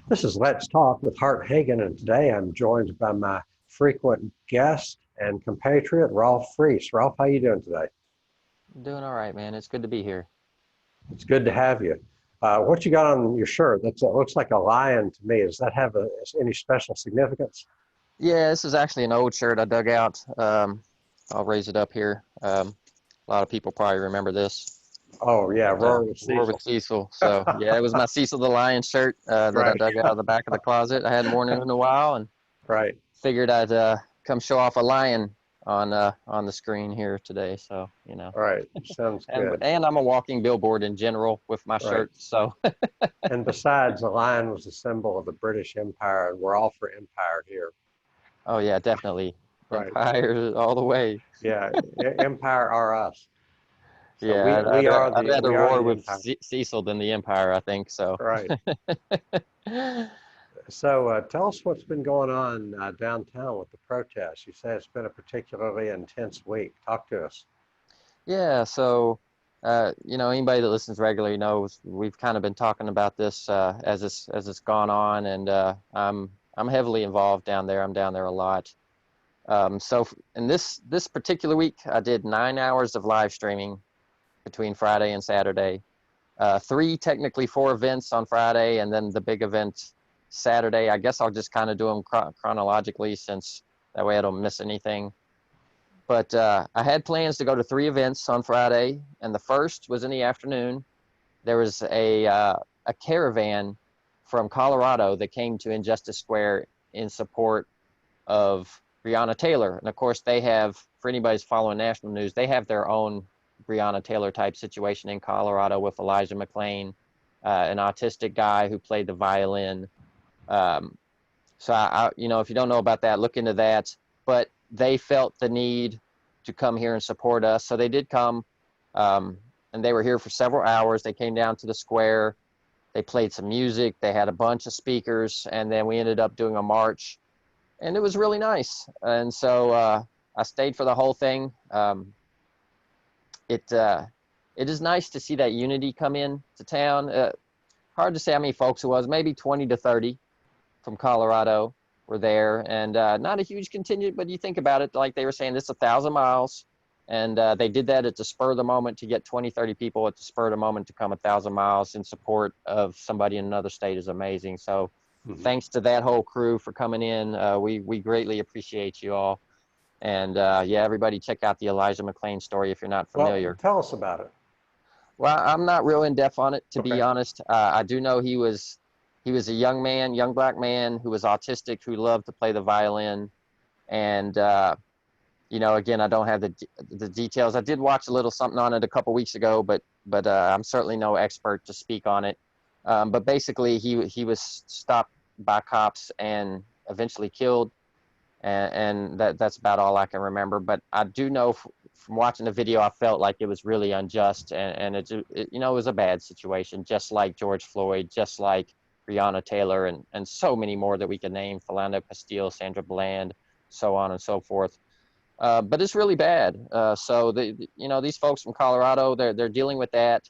This is Let's Talk with Hart Hagen, and today I'm joined by my frequent guest and compatriot, Rolf Freese. Rolf, how you doing today? Doing all right, man. It's good to be here. It's good to have you. What you got on your shirt? That looks like a lion to me. Does that have any special significance? Yeah, this is actually an old shirt I dug out. I'll raise it up here. A lot of people probably remember this, Oh yeah, but Roar with War with Cecil. Cecil. So yeah, it was my Cecil the Lion shirt that I Right, dug out of the back of the closet. I hadn't worn it in a while, and right, figured I'd come show off a lion on the screen here today. So right. Sounds good. and I'm a walking billboard in general with my Right. shirt. So And besides, the lion was a symbol of the British Empire, and we're all for empire here. oh yeah, definitely Right. Empire all the way. Yeah, empire are us. So Yeah, we we are I'd the we rather are war the with empire. Cecil than the Empire, I think so. Right. So tell us what's been going on downtown with the protests. You say it's been a particularly intense week. Talk to us. Yeah, so anybody that listens regularly knows we've kind of been talking about this as it's gone on, and I'm heavily involved down there. I'm down there a lot. In this particular week, I did 9 hours of live streaming between Friday and Saturday. Three, technically four events on Friday, and then the big event Saturday. I guess I'll just kind of do them chronologically, since that way I don't miss anything. But I had plans to go to three events on Friday, and the first was in the afternoon. There was a caravan from Colorado that came to Injustice Square in support of Breonna Taylor. And of course, they have, for anybody who's following national news, they have their own Breonna Taylor type situation in Colorado with Eliza Mclean, an autistic guy who played the violin. Um, if you don't know about that, look into that. But they felt the need to come here and support us, so they did come, and they were here for several hours. They came down to the square. They played some music. They had a bunch of speakers, and then we ended up doing a march, and it was really nice. And so I stayed for the whole thing. It it is nice to see that unity come in to town. Hard to say how many folks it was, maybe 20 to 30 from Colorado were there, and not a huge contingent, but you think about it, like they were saying, this is 1,000 miles, and they did that at the spur of the moment to get 20, 30 people at the spur of the moment to come 1,000 miles in support of somebody in another state is amazing. So Mhm. thanks to that whole crew for coming in. We greatly appreciate you all. And yeah, everybody check out the Elijah McClain story if you're not Well, familiar. tell us about it. Well, I'm not real in depth on it, to be Okay. honest. I do know he was a young man, young black man who was autistic, who loved to play the violin. And again, I don't have the details. I did watch a little something on it a couple weeks ago, but I'm certainly no expert to speak on it. But basically, he was stopped by cops and eventually killed, and that's about all I can remember. But I do know from watching the video, I felt like it was really unjust, and it was a bad situation, just like George Floyd, just like Breonna Taylor, and so many more that we could name, Philando Castile, Sandra Bland, so on and so forth. But it's really bad. These folks from Colorado, they're dealing with that.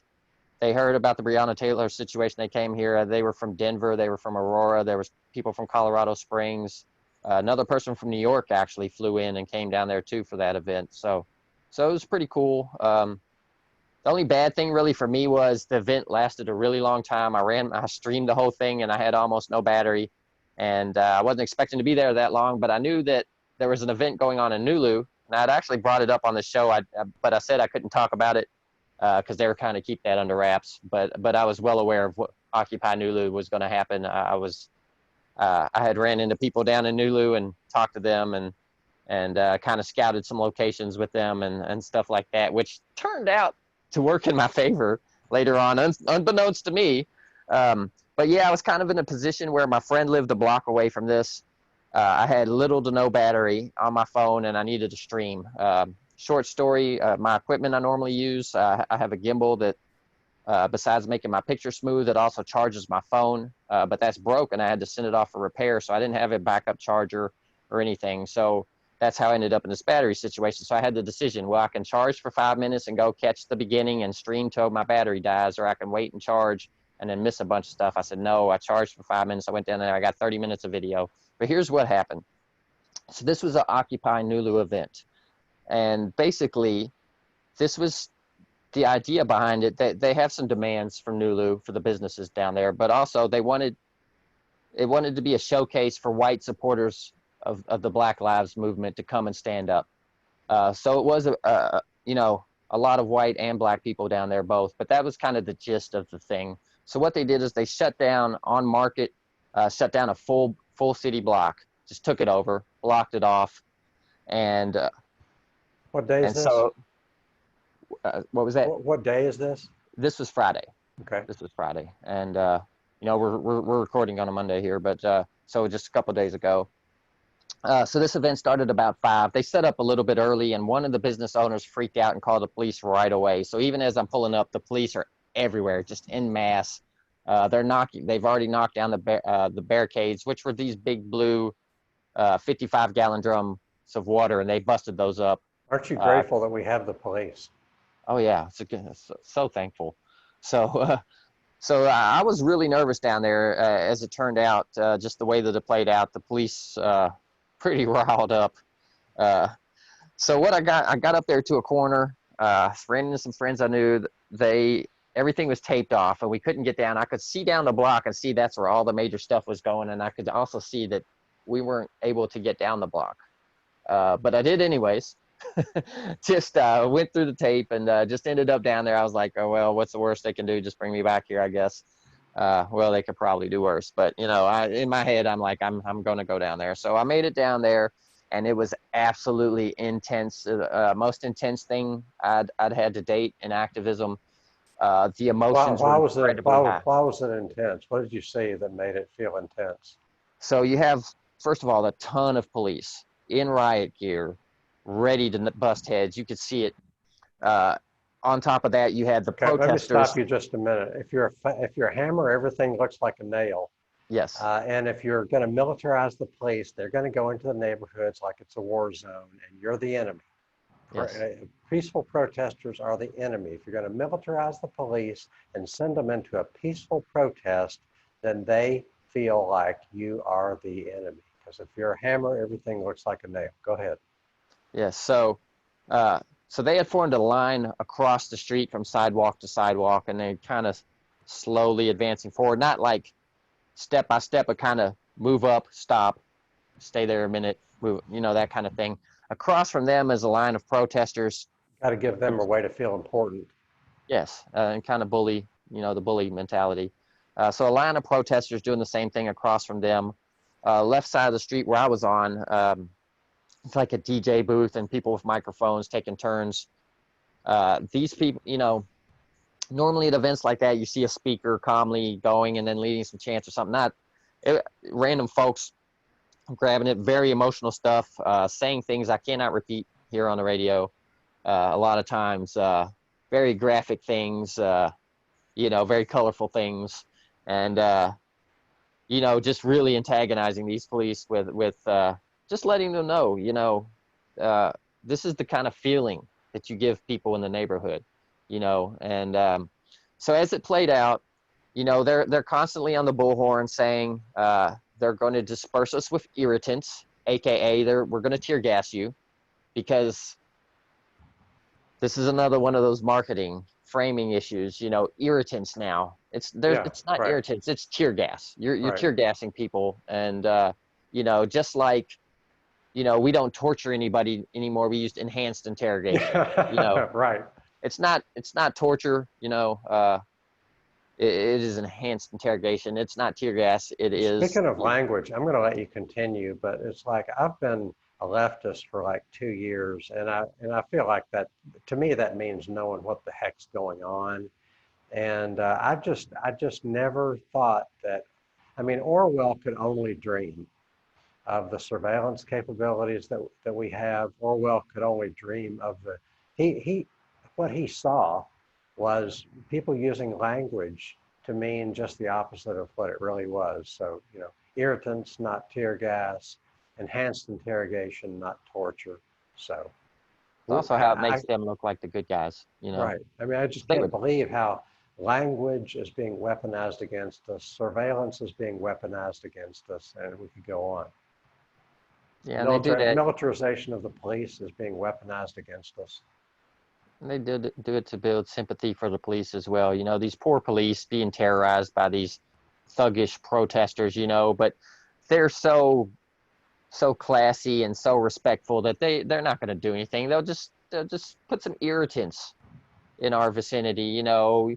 They heard about the Breonna Taylor situation. They came here. They were from Denver. They were from Aurora. There was people from Colorado Springs. Another person from New York actually flew in and came down there too for that event. So it was pretty cool. The only bad thing really for me was the event lasted a really long time. I streamed the whole thing, and I had almost no battery, and I wasn't expecting to be there that long. But I knew that there was an event going on in Nulu, and I'd actually brought it up on the show. But I said I couldn't talk about it because they were kind of keep that under wraps. But I was well aware of what Occupy Nulu was going to happen. I had ran into people down in Nulu and talked to them, and kind of scouted some locations with them and stuff like that, which turned out to work in my favor later on, unbeknownst to me. But yeah, I was kind of in a position where my friend lived a block away from this. I had little to no battery on my phone, and I needed to stream. Short story, my equipment I normally use, I have a gimbal that, besides making my picture smooth, it also charges my phone, but that's broken. I had to send it off for repair, so I didn't have a backup charger or anything. So that's how I ended up in this battery situation. So I had the decision, well, I can charge for 5 minutes and go catch the beginning and stream till my battery dies, or I can wait and charge and then miss a bunch of stuff. I said, no, I charged for 5 minutes. I went down there. I got 30 minutes of video. But here's what happened. So this was an Occupy Nulu event. And basically, this was the idea behind it. They have some demands from Nulu for the businesses down there, but also it wanted to be a showcase for white supporters of the Black Lives Movement to come and stand up. So it was a lot of white and black people down there both, but that was kind of the gist of the thing. So what they did is they shut down on Market, shut down a full city block, just took it over, blocked it off, and what day is this? So what was that? What day is this? This was Friday. Okay. This was Friday, and we're recording on a Monday here, but so just a couple of days ago. So this event started about 5. They set up a little bit early, and one of the business owners freaked out and called the police right away. So even as I'm pulling up, the police are everywhere, just en masse. They've already knocked down the barricades, which were these big blue 55-gallon drums of water, and they busted those up. Aren't you grateful that we have the police? Oh yeah, so thankful. So I was really nervous down there. As it turned out, just the way that it played out, the police pretty riled up. So what I got up there to a corner, ran into some friends I knew. Everything was taped off, and we couldn't get down. I could see down the block and see that's where all the major stuff was going, and I could also see that we weren't able to get down the block. But I did anyways. Just went through the tape and just ended up down there. I was like, oh well, what's the worst they can do? Just bring me back here, I guess. Well, they could probably do worse, but in my head, I'm like, I'm gonna go down there. So I made it down there, and it was absolutely intense. Most intense thing I'd had to date in activism. The emotions why were was incredibly high. Why was it intense? What did you see that made it feel intense? So you have, first of all, a ton of police in riot gear, ready to bust heads. You could see it. On top of that, you had the protesters. Let me stop you just a minute. If you're a hammer, everything looks like a nail. Yes. And if you're going to militarize the police, they're going to go into the neighborhoods like it's a war zone, and you're the enemy. Yes. Peaceful protesters are the enemy. If you're going to militarize the police and send them into a peaceful protest, then they feel like you are the enemy. Because if you're a hammer, everything looks like a nail. Go ahead. Yes. So they had formed a line across the street from sidewalk to sidewalk, and they kind of slowly advancing forward, not like step by step, but kind of move up, stop, stay there a minute, move, that kind of thing. Across from them is a line of protesters. Got to give them a way to feel important. Yes, and kind of bully, the bully mentality. So a line of protesters doing the same thing across from them. Left side of the street where I was on, it's like a DJ booth and people with microphones taking turns. These people, normally at events like that, you see a speaker calmly going and then leading some chants or something. Random folks grabbing it, very emotional stuff, saying things I cannot repeat here on the radio. A lot of times, very graphic things, very colorful things, and just really antagonizing these police with just letting them know, this is the kind of feeling that you give people in the neighborhood, and so as it played out, they're constantly on the bullhorn saying they're going to disperse us with irritants, aka we're going to tear gas you, because this is another one of those marketing framing issues. Irritants now. It's not right. Irritants. It's tear gas. You're right. Tear gassing people, and just like we don't torture anybody anymore. We used enhanced interrogation. Right. It's not torture. It is enhanced interrogation. It's not tear gas. It is. Speaking of language, I'm going to let you continue, but it's like I've been a leftist for like 2 years, and I feel like that, to me, that means knowing what the heck's going on. And I just never thought that. I mean, Orwell could only dream of the surveillance capabilities that we have. Orwell could only dream of what he saw was people using language to mean just the opposite of what it really was. So, irritants, not tear gas, enhanced interrogation, not torture. So it's also how it makes them look like the good guys, Right. I mean, I just can't believe how language is being weaponized against us, surveillance is being weaponized against us, and we could go on. Yeah, and they do that. Militarization of the police is being weaponized against us. And they do it to build sympathy for the police as well. You know, these poor police being terrorized by these thuggish protesters, you know, but they're so classy and so respectful that they're not going to do anything. They'll just put some irritants in our vicinity, you know,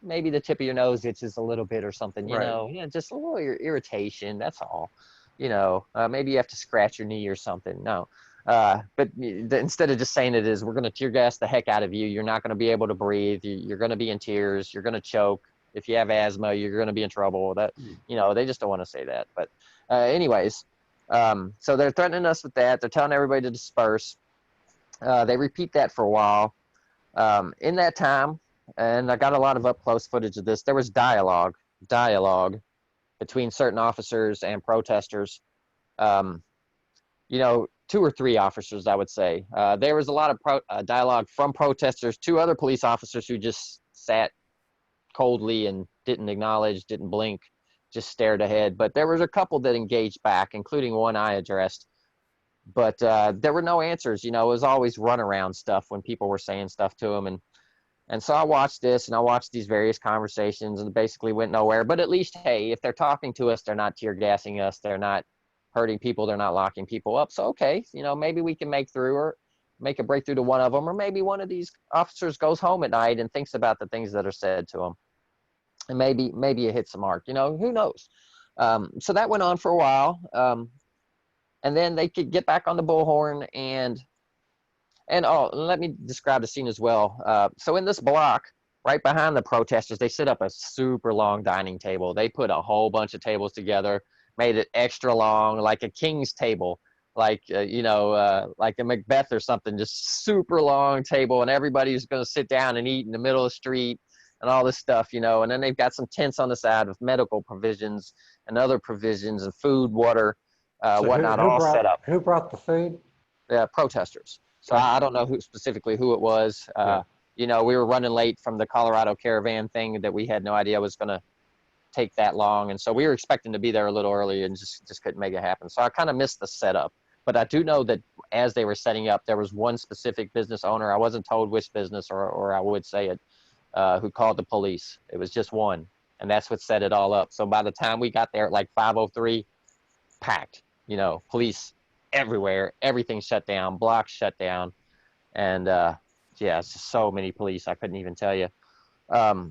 maybe the tip of your nose itches a little bit or something, you Right. know, yeah, just a little irritation. That's all, you know, maybe you have to scratch your knee or something. No. But instead of just saying it is, we're going to tear gas the heck out of you. You're not going to be able to breathe. You're going to be in tears. You're going to choke. If you have asthma, you're going to be in trouble. That, you know, they just don't want to say that. But anyways, so they're threatening us with that. They're telling everybody to disperse. They repeat that for a while. In that time, and I got a lot of up close footage of this, there was dialogue between certain officers and protesters. You know, 2 or 3 officers, I would say. There was a lot of dialogue from protesters to other police officers who just sat coldly and didn't acknowledge, didn't blink, just stared ahead. But there was a couple that engaged back, including one I addressed. But there were no answers. You know, it was always runaround stuff when people were saying stuff to them. And so I watched this, and I watched these various conversations, and basically went nowhere. But at least, hey, if they're talking to us, they're not tear gassing us. They're not hurting people. They're not locking people up. So, okay, you know, maybe we can make a breakthrough to one of them. Or maybe one of these officers goes home at night and thinks about the things that are said to him. And maybe it hits the mark. You know, who knows? So that went on for a while. And then they could get back on the bullhorn and oh, let me describe the scene as well. So in this block, right behind the protesters, they set up a super long dining table. They put a whole bunch of tables together, made it extra long, like a king's table, like like a Macbeth or something, just super long table, and everybody's going to sit down and eat in the middle of the street and all this stuff, you know. And then they've got some tents on the side with medical provisions and other provisions and food, water, whatnot, all set up. Who brought the food? Protesters. So I don't know who it was. You know, we were running late from the Colorado caravan thing that we had no idea was going to take that long. And so we were expecting to be there a little early and just couldn't make it happen. So I kind of missed the setup. But I do know that as they were setting up, there was one specific business owner. I wasn't told which business, or I would say it, who called the police. It was just one. And that's what set it all up. So by the time we got there at like 5:03, packed, you know, police everywhere, everything shut down, blocks shut down, and yeah, it's just so many police, I couldn't even tell you. But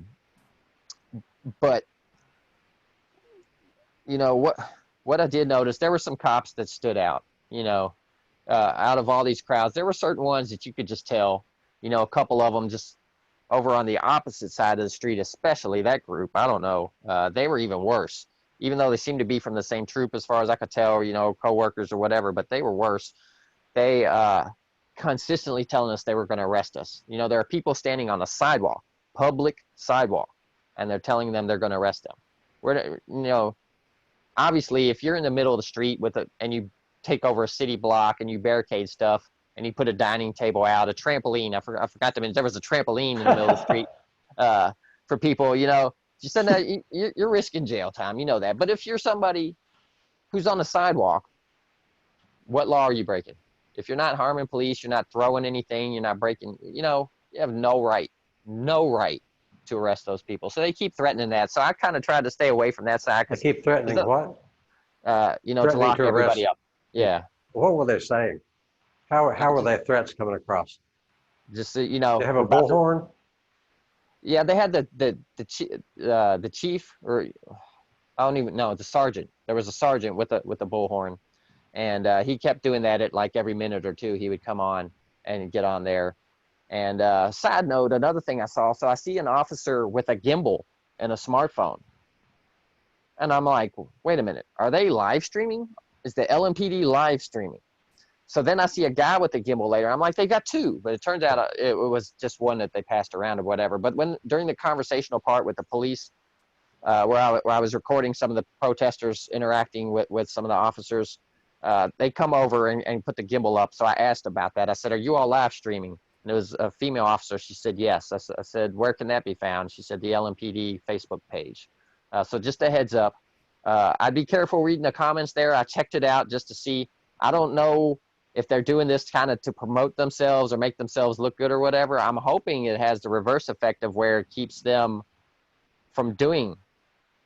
you know what I did notice, there were some cops that stood out, you know, out of all these crowds. There were certain ones that you could just tell, you know, a couple of them just over on the opposite side of the street, especially that group, I don't know, they were even worse. Even though they seemed to be from the same troop as far as I could tell, you know, coworkers or whatever, but they were worse. They consistently telling us they were going to arrest us. You know, there are people standing on the sidewalk, public sidewalk, and they're telling them they're going to arrest them. You know, obviously, if you're in the middle of the street and you take over a city block and you barricade stuff and you put a dining table out, a trampoline, I forgot to mention, there was a trampoline in the middle of the street for people, you know, you said that you're risking jail time, you know that. But if you're somebody who's on the sidewalk, what law are you breaking? If you're not harming police, you're not throwing anything, you're not breaking, you know, you have no right to arrest those people. So they keep threatening that. So I kind of tried to stay away from that side. They keep threatening what? You know, to lock everybody up. Yeah. What were they saying? How were their threats coming across? Just, you know. They have a bullhorn? Yeah, they had the chief, or I don't even know, the sergeant. There was a sergeant with a bullhorn, and he kept doing that at like every minute or two. He would come on and get on there. And side note, another thing I saw. So I see an officer with a gimbal and a smartphone, and I'm like, wait a minute, are they live streaming? Is the LMPD live streaming? So then I see a guy with a gimbal later. I'm like, they got two, but it turns out it was just one that they passed around or whatever. But during the conversational part with the police, where I was recording some of the protesters interacting with some of the officers, they come over and put the gimbal up. So I asked about that. I said, are you all live streaming? And it was a female officer. She said, yes. I said, where can that be found? She said, the LMPD Facebook page. So just a heads up. I'd be careful reading the comments there. I checked it out just to see. I don't know if they're doing this kind of to promote themselves or make themselves look good or whatever. I'm hoping it has the reverse effect of where it keeps them from doing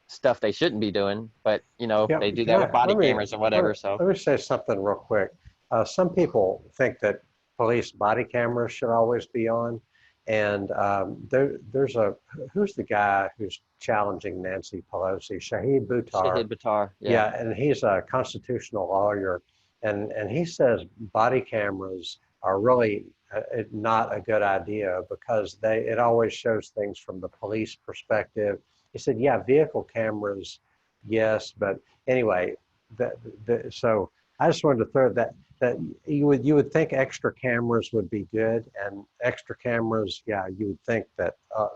stuff they shouldn't be doing. But, you know, Yeah, they do can that with I body cameras or whatever. So let me say something real quick. Some people think that police body cameras should always be on, and there's a who's the guy who's challenging Nancy Pelosi, Shahid Buttar. Shahid Buttar, yeah. Yeah, and he's a constitutional lawyer, and he says body cameras are really not a good idea because it always shows things from the police perspective. He said, yeah, vehicle cameras, yes, but anyway, so I just wanted to throw that you would think extra cameras would be good, and extra cameras, yeah, you would think that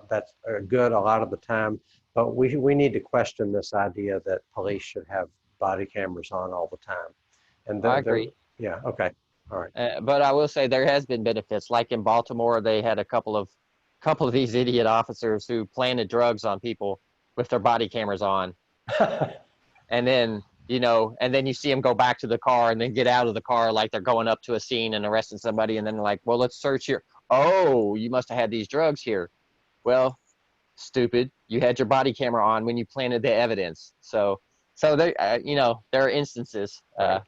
that's good a lot of the time. But we need to question this idea that police should have body cameras on all the time. And I agree. yeah, okay, all right. But I will say there has been benefits. Like in Baltimore, they had a couple of these idiot officers who planted drugs on people with their body cameras on, and then and then you see them go back to the car and then get out of the car like they're going up to a scene and arresting somebody, and then they're like, well, let's search here. Oh, you must have had these drugs here. Well, stupid, you had your body camera on when you planted the evidence. So there, there are instances. Right.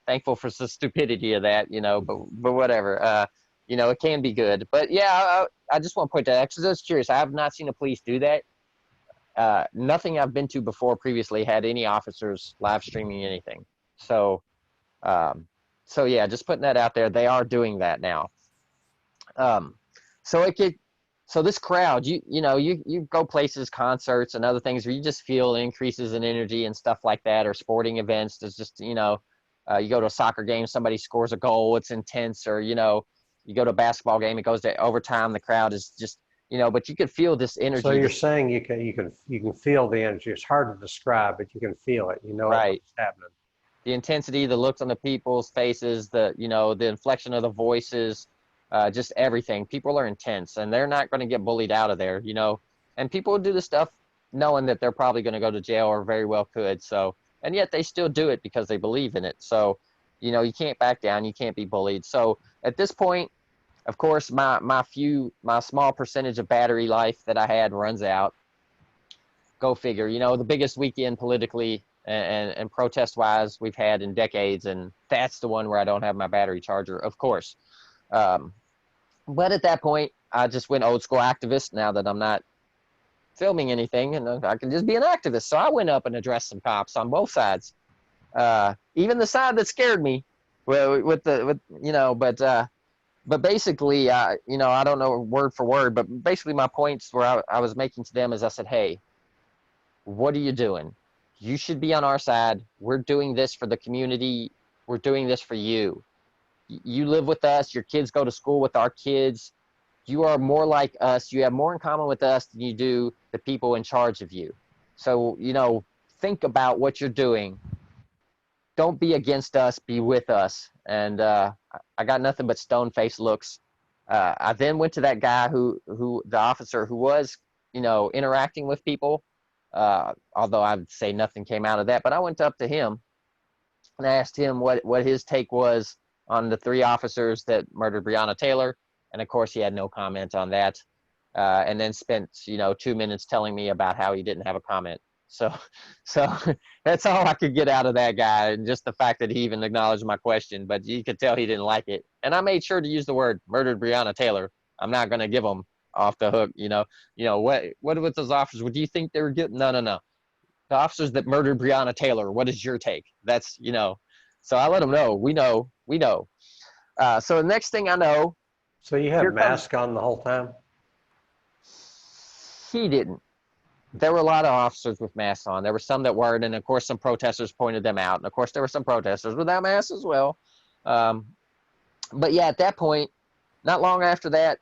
Thankful for the stupidity of that, but whatever. It can be good. But yeah, I just want to point that out because I was curious. I have not seen the police do that. Nothing I've been to before previously had any officers live streaming anything. So yeah, just putting that out there. They are doing that now. So this crowd, you go places, concerts and other things where you just feel increases in energy and stuff like that, or sporting events. There's just, you go to a soccer game, somebody scores a goal, it's intense, or, you go to a basketball game, it goes to overtime, the crowd is just, but you could feel this energy. So you're saying you can feel the energy. It's hard to describe, but you can feel it. You know right. What's happening. The intensity, the looks on the people's faces, the inflection of the voices, just everything. People are intense, and they're not going to get bullied out of there, and people do this stuff knowing that they're probably going to go to jail or very well could. So, and yet they still do it because they believe in it. So, you can't back down. You can't be bullied. So at this point, of course, my small percentage of battery life that I had runs out. Go figure. The biggest weekend politically and protest wise we've had in decades, and that's the one where I don't have my battery charger, of course. But at that point, I just went old school activist now that I'm not filming anything, and I can just be an activist. So I went up and addressed some cops on both sides, even the side that scared me. But basically, I don't know word for word, but basically my points where I was making to them is I said, hey, what are you doing? You should be on our side. We're doing this for the community. We're doing this for you. You live with us. Your kids go to school with our kids. You are more like us. You have more in common with us than you do the people in charge of you. So, think about what you're doing. Don't be against us. Be with us. And I got nothing but stone-faced looks. I then went to that guy the officer who was, interacting with people, although I'd say nothing came out of that. But I went up to him and I asked him what his take was on the 3 officers that murdered Breonna Taylor. And of course, he had no comment on that. And then spent, 2 minutes telling me about how he didn't have a comment. So that's all I could get out of that guy, and just the fact that he even acknowledged my question. But you could tell he didn't like it. And I made sure to use the word murdered Breonna Taylor. I'm not going to give him off the hook. What with those officers? What do you think they were getting? No. The officers that murdered Breonna Taylor. What is your take? That's, So I let them know. We know. So the next thing I know. So you had a mask on the whole time? He didn't. There were a lot of officers with masks on. There were some that weren't, and of course some protesters pointed them out. And of course there were some protesters without masks as well. But yeah, at that point, not long after that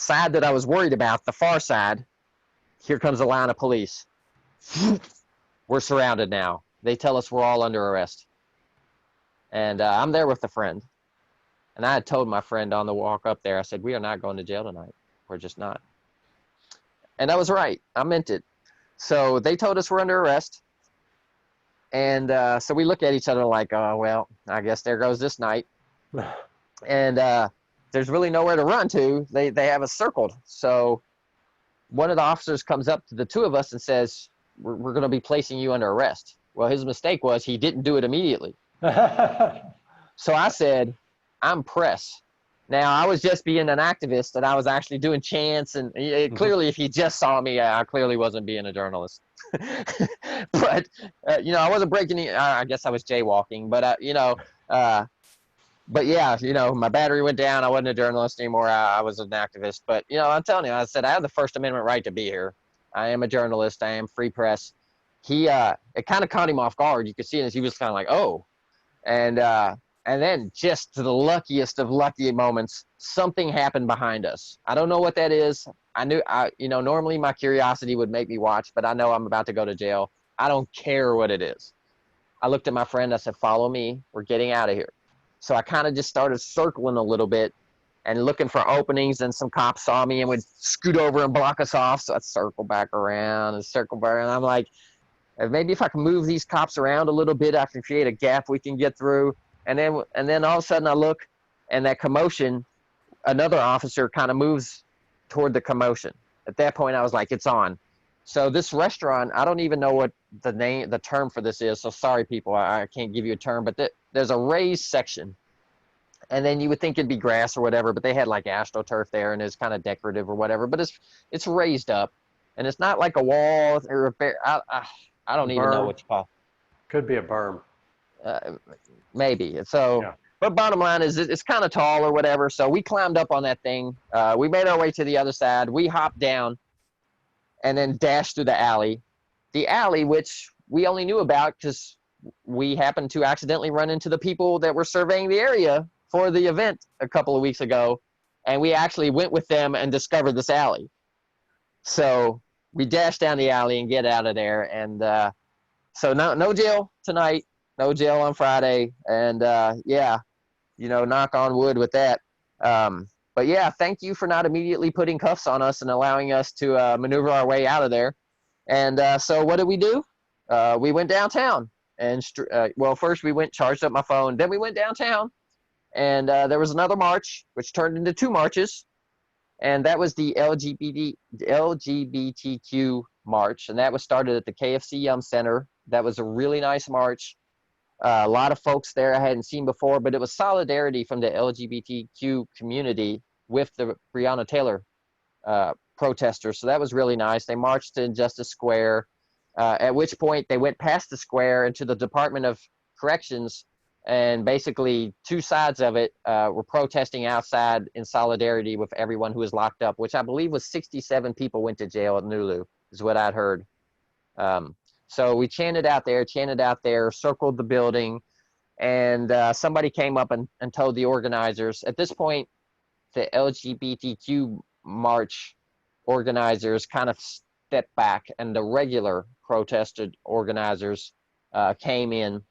side that I was worried about, the far side, here comes a line of police. We're surrounded now. They tell us we're all under arrest. And I'm there with a friend. And I had told my friend on the walk up there, I said, we are not going to jail tonight. We're just not. And I was right. I meant it. So they told us we're under arrest. And so we look at each other like, oh, well, I guess there goes this night. And there's really nowhere to run to. They have us circled. So one of the officers comes up to the two of us and says, we're going to be placing you under arrest. Well, his mistake was he didn't do it immediately. So I said, I'm press. Now, I was just being an activist, and I was actually doing chants. And clearly, if he just saw me, I clearly wasn't being a journalist. But, I wasn't breaking any, I guess I was jaywalking. But, but yeah, my battery went down. I wasn't a journalist anymore. I was an activist. But, I'm telling you, I said, I have the First Amendment right to be here. I am a journalist. I am free press. It kind of caught him off guard. You could see it as he was kind of like, oh. And then just to the luckiest of lucky moments, something happened behind us. I don't know what that is. Normally my curiosity would make me watch, but I know I'm about to go to jail. I don't care what it is. I looked at my friend. I said, follow me. We're getting out of here. So I kind of just started circling a little bit and looking for openings, and some cops saw me and would scoot over and block us off. So I'd circle back around and circle back. And I'm like, maybe if I can move these cops around a little bit, I can create a gap we can get through. And then all of a sudden I look, and that commotion, another officer kind of moves toward the commotion. At that point, I was like, it's on. So this restaurant, I don't even know what the term for this is. So sorry, people, I can't give you a term, but there's a raised section. And then you would think it'd be grass or whatever, but they had like AstroTurf there, and it's kind of decorative or whatever. But it's raised up, and it's not like a wall or I don't even know what you call it. Could be a berm. Maybe. So, yeah. But bottom line is it's kind of tall or whatever. So we climbed up on that thing. We made our way to the other side. We hopped down and then dashed through the alley. The alley, which we only knew about because we happened to accidentally run into the people that were surveying the area for the event a couple of weeks ago. And we actually went with them and discovered this alley. So we dashed down the alley and get out of there. And so no jail tonight. No jail on Friday, and knock on wood with that. But yeah, thank you for not immediately putting cuffs on us and allowing us to maneuver our way out of there. And so what did we do? We went downtown, and first we charged up my phone, then we went downtown, and there was another march, which turned into two marches, and that was the LGBTQ march, and that was started at the KFC Yum Center. That was a really nice march. A lot of folks there I hadn't seen before, but it was solidarity from the LGBTQ community with the Breonna Taylor protesters. So that was really nice. They marched to Injustice Square, at which point they went past the square into the Department of Corrections, and basically two sides of it were protesting outside in solidarity with everyone who was locked up, which I believe was 67 people went to jail at Nulu, is what I'd heard. So we chanted out there, circled the building, and somebody came up and told the organizers. At this point, the LGBTQ march organizers kind of stepped back, and the regular protested organizers came in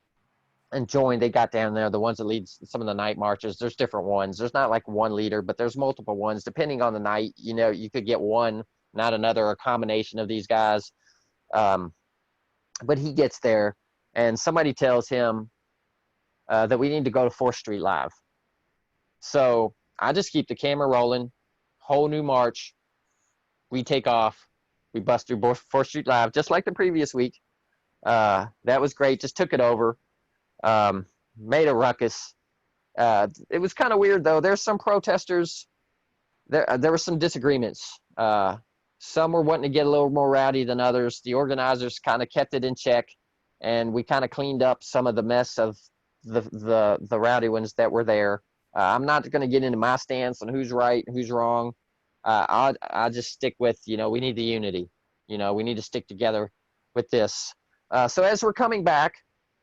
and joined. They got down there, the ones that lead some of the night marches. There's different ones. There's not like one leader, but there's multiple ones. Depending on the night, you could get one, not another, a combination of these guys. But he gets there, and somebody tells him that we need to go to 4th Street Live. So I just keep the camera rolling, whole new march. We take off. We bust through 4th Street Live, just like the previous week. That was great. Just took it over. Made a ruckus. It was kind of weird, though. There's some protesters. There were some disagreements. Some were wanting to get a little more rowdy than others. The organizers kind of kept it in check, and we kind of cleaned up some of the mess of the rowdy ones that were there. I'm not going to get into my stance on who's right and who's wrong. I'll just stick with, we need the unity. We need to stick together with this. So as we're coming back,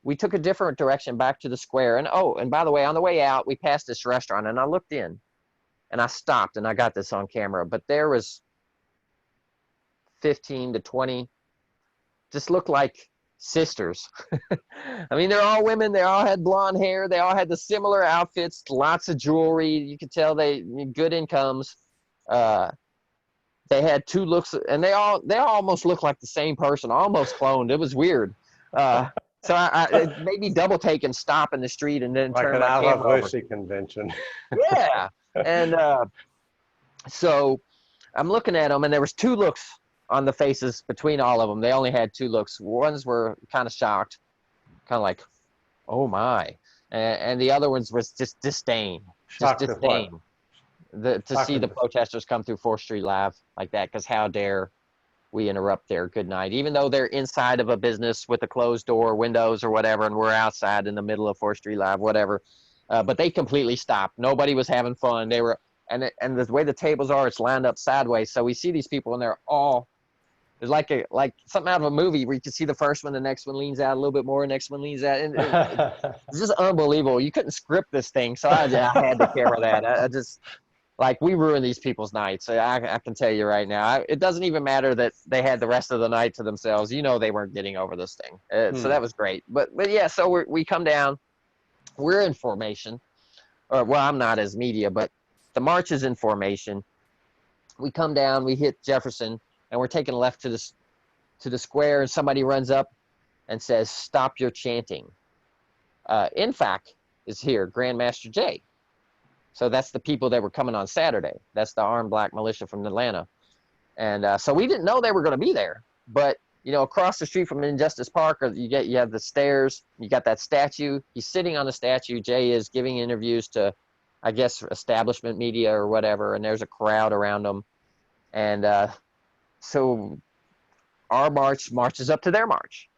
we took a different direction back to the square. And by the way, on the way out, we passed this restaurant, and I looked in, and I stopped, and I got this on camera, but there was 15 to 20, just looked like sisters. I mean, they're all women. They all had blonde hair. They all had the similar outfits, lots of jewelry. You could tell they good incomes. They had two looks, and they all almost looked like the same person, almost cloned. It was weird. So it made me double take and stop in the street and then Like turn an my I Love camera over. Lucy convention. Yeah. And so I'm looking at them, and there was two looks on the faces between all of them. They only had two looks. Ones were kind of shocked, kind of like, oh my. And the other ones was just disdain. Just Shocked at what? disdain. To Shocked see at the protesters come through 4th Street Live like that, because how dare we interrupt their good night, even though they're inside of a business with a closed door, windows or whatever, and we're outside in the middle of 4th Street Live, whatever. But they completely stopped. Nobody was having fun. They were, and the way the tables are, it's lined up sideways. So we see these people, and they're all, there's like something out of a movie where you can see the first one, the next one leans out a little bit more, next one leans out, and it's just unbelievable. You couldn't script this thing, so I had to camera that. I just, like, we ruin these people's nights. I can tell you right now. It doesn't even matter that they had the rest of the night to themselves. You know, they weren't getting over this thing. So that was great. But yeah, so we come down. We're in formation. Or, well, I'm not as media, but the march is in formation. We come down. We hit Jefferson, and we're taking left to the square, and somebody runs up and says, "Stop your chanting." In fact, is here, Grandmaster J. So that's the people that were coming on Saturday. That's the armed black militia from Atlanta. And so we didn't know they were going to be there. But, you know, across the street from Injustice Park, you have the stairs. You got that statue. He's sitting on the statue. Jay is giving interviews to, I guess, establishment media or whatever. And there's a crowd around him. And so our march marches up to their march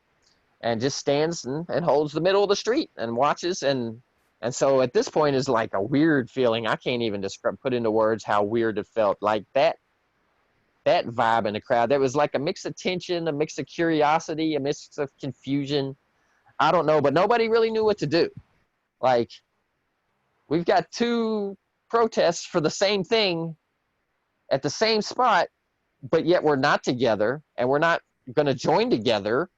and just stands and holds the middle of the street and watches. And so at this point is like a weird feeling. I can't even put into words how weird it felt. Like that vibe in the crowd. There was like a mix of tension, a mix of curiosity, a mix of confusion. I don't know, but nobody really knew what to do. Like, we've got two protests for the same thing at the same spot, but yet we're not together, and we're not going to join together.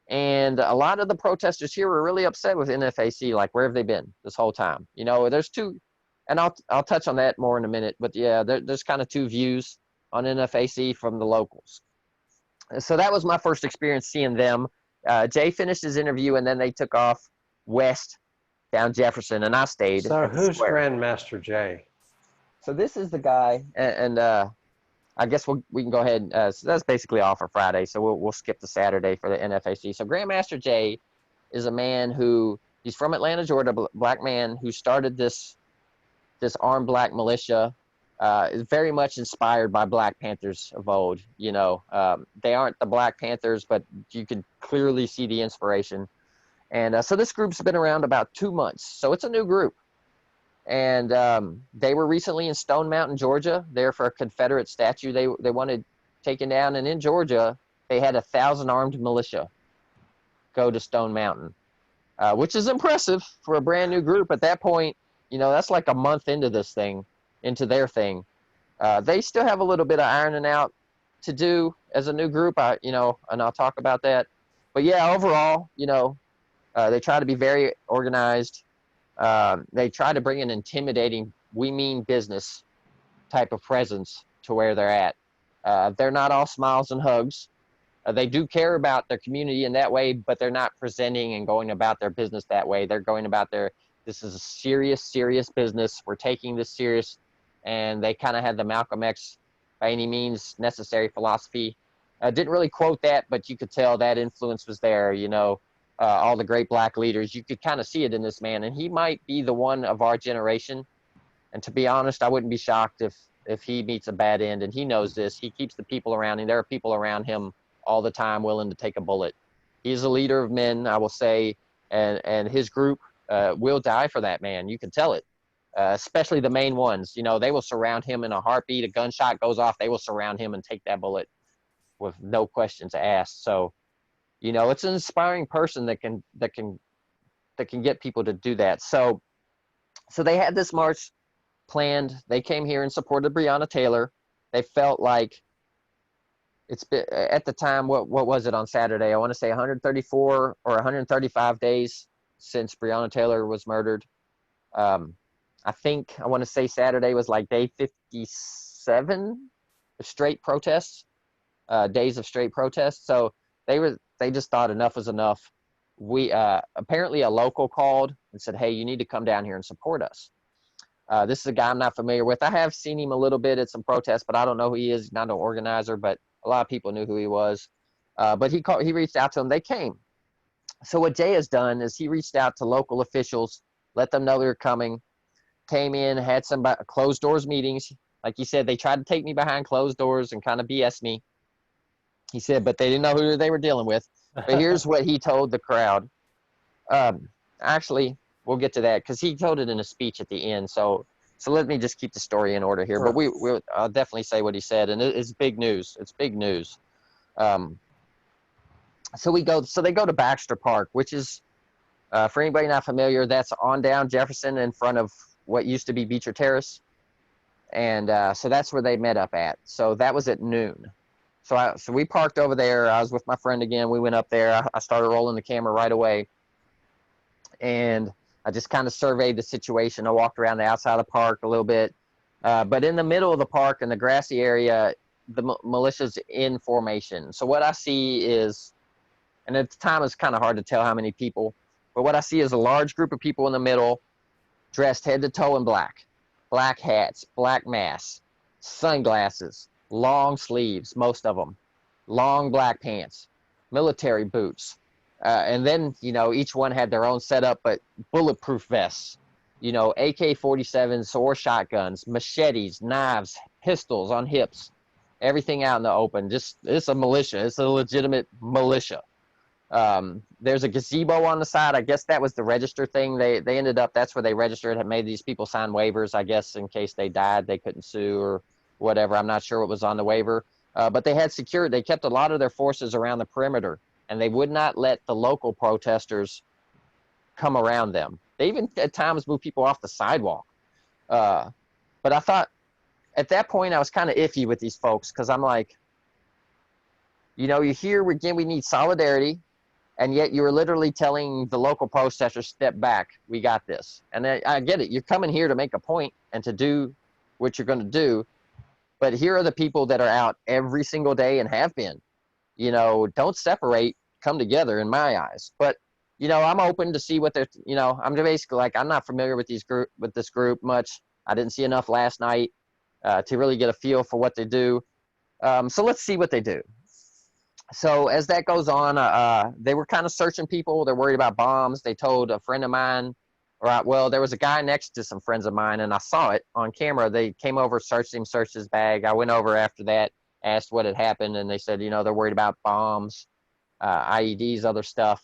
And a lot of the protesters here were really upset with NFAC. Like, where have they been this whole time? You know, there's two, and I'll touch on that more in a minute. But yeah, there's kind of two views on NFAC from the locals. So that was my first experience seeing them. Jay finished his interview, and then they took off west down Jefferson, and I stayed. So at the who's square. Grandmaster J? So this is the guy, and I guess we can go ahead. So that's basically all for Friday. So we'll skip the Saturday for the NFAC. So Grandmaster J is a man he's from Atlanta, Georgia, black man who started this armed black militia. Is very much inspired by Black Panthers of old. You know, they aren't the Black Panthers, but you can clearly see the inspiration. And so this group's been around about 2 months. So it's a new group. And they were recently in Stone Mountain, Georgia, there for a Confederate statue they wanted taken down. And in Georgia, they had 1,000 armed militia go to Stone Mountain, which is impressive for a brand new group. At that point, you know, that's like a month into their thing. They still have a little bit of ironing out to do as a new group, and I'll talk about that. But yeah, overall, you know, they try to be very organized. They try to bring an intimidating, we mean business type of presence to where they're at. They're not all smiles and hugs. They do care about their community in that way, but they're not presenting and going about their business that way. They're going about this is a serious business. We're taking this serious. And they kind of had the Malcolm X by any means necessary philosophy. Didn't really quote that, but you could tell that influence was there. You know, all the great black leaders, you could kind of see it in this man. And he might be the one of our generation. And to be honest, I wouldn't be shocked if he meets a bad end. And he knows this. He keeps the people around him. There are people around him all the time willing to take a bullet. He's a leader of men, I will say, and his group will die for that man. You can tell it. Especially the main ones, you know, they will surround him in a heartbeat. A gunshot goes off, they will surround him and take that bullet with no questions asked. So, you know, it's an inspiring person that can get people to do that. So they had this march planned. They came here and supported Breonna Taylor. They felt like it's been at the time, what was it on Saturday? I want to say 134 or 135 days since Breonna Taylor was murdered. I think I want to say Saturday was like day 57 of straight protests, days of straight protests. So they just thought enough was enough. We apparently a local called and said, hey, you need to come down here and support us. This is a guy I'm not familiar with. I have seen him a little bit at some protests, but I don't know who he is. He's not an organizer, but a lot of people knew who he was. But he reached out to them. They came. So what Jay has done is he reached out to local officials, let them know they were coming, came in, had some closed doors meetings. Like he said, they tried to take me behind closed doors and kind of BS me. He said, but they didn't know who they were dealing with. But here's what he told the crowd. Actually, we'll get to that because he told it in a speech at the end. So let me just keep the story in order here. Sure. But we'll definitely say what he said, and it's big news. It's big news. So they go to Baxter Park, which is, for anybody not familiar, that's on down Jefferson in front of what used to be Beecher Terrace. And so that's where they met up at. So that was at noon. So we parked over there. I was with my friend again. We went up there. I started rolling the camera right away. And I just kind of surveyed the situation. I walked around the outside of the park a little bit. But in the middle of the park, in the grassy area, the militia's in formation. So what I see is, and at the time it's kind of hard to tell how many people, but what I see is a large group of people in the middle, dressed head to toe in black. Black hats, black masks, sunglasses, long sleeves, most of them, long black pants, military boots. And then, each one had their own setup, but bulletproof vests, AK-47s or shotguns, machetes, knives, pistols on hips, everything out in the open. It's a militia. It's a legitimate militia. There's a gazebo on the side. I guess that was the register thing. They ended up, that's where they registered, had made these people sign waivers, I guess, in case they died, they couldn't sue or whatever. I'm not sure what was on the waiver. But they had security. They kept a lot of their forces around the perimeter, and they would not let the local protesters come around them. They even at times moved people off the sidewalk. But I thought at that point I was kind of iffy with these folks because I'm like, you hear again, we need solidarity. And yet you were literally telling the local protesters, step back, we got this. And I get it. You're coming here to make a point and to do what you're going to do. But here are the people that are out every single day and have been. Don't separate, come together in my eyes. But, I'm open to see what they're, I'm basically like, I'm not familiar with this group much. I didn't see enough last night to really get a feel for what they do. So let's see what they do. So as that goes on, they were kind of searching people. They're worried about bombs. They told a friend of mine, there was a guy next to some friends of mine, and I saw it on camera. They came over, searched him, searched his bag. I went over after that, asked what had happened, and they said, they're worried about bombs, IEDs, other stuff.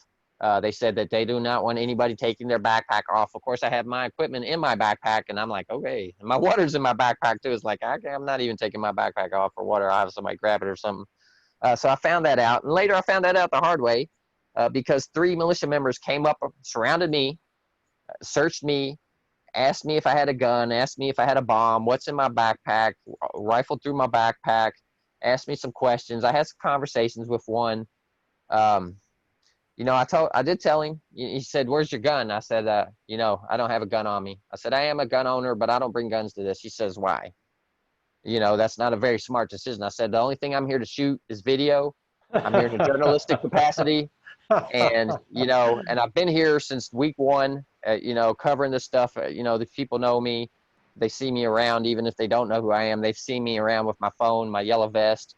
They said that they do not want anybody taking their backpack off. Of course, I have my equipment in my backpack, and I'm like, okay. And my water's in my backpack, too. It's like, I'm not even taking my backpack off for water. I'll have somebody grab it or something. So I found that out. And later I found that out the hard way because 3 militia members came up, surrounded me, searched me, asked me if I had a gun, asked me if I had a bomb, what's in my backpack, rifled through my backpack, asked me some questions. I had some conversations with one. I did tell him. He said, where's your gun? I said, I don't have a gun on me. I said, I am a gun owner, but I don't bring guns to this. He says, why? That's not a very smart decision. I said, the only thing I'm here to shoot is video. I'm here in a journalistic capacity. And, and I've been here since week 1, covering this stuff. The people know me. They see me around, even if they don't know who I am. They've seen me around with my phone, my yellow vest,